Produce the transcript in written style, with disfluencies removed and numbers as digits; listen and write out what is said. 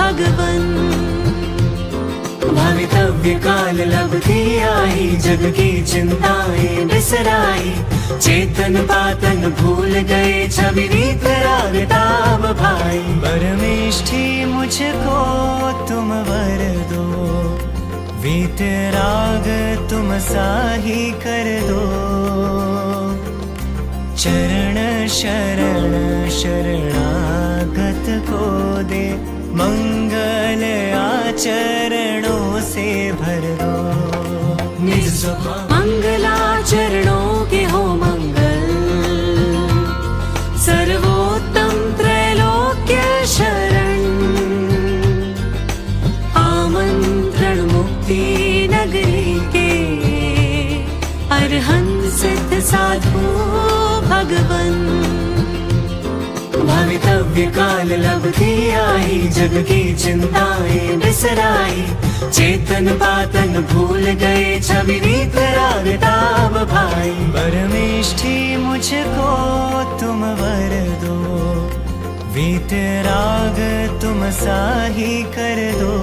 भगवन। भवितव्य काल लब्धि आई, जग की चिंताएं बिसराई, चेतन पातन भूल गए, छवि रीत राग ताब भाई। परमेष्ठी मुझको तुम वर दो, वीत राग तुम साही कर दो। चरण शरण शरणागत को दे, मंगल आचरणों से भर दो। निज स्वभाव मंगलाचरणों के हो मंगल, सर्वोत्तम त्रैलोक्य शरण। आमंत्रण मुक्ति नगरी के, अरहंत सिद्ध साधु भगवन। भवितव्य काल लब्धि आई, जग की चिंताएं बिसराई, चेतन पातन भूल गए, छवि रीत राग ताब भाई। परमेष्ठी मुझको तुम वर दो, वीत राग तुम साही कर दो।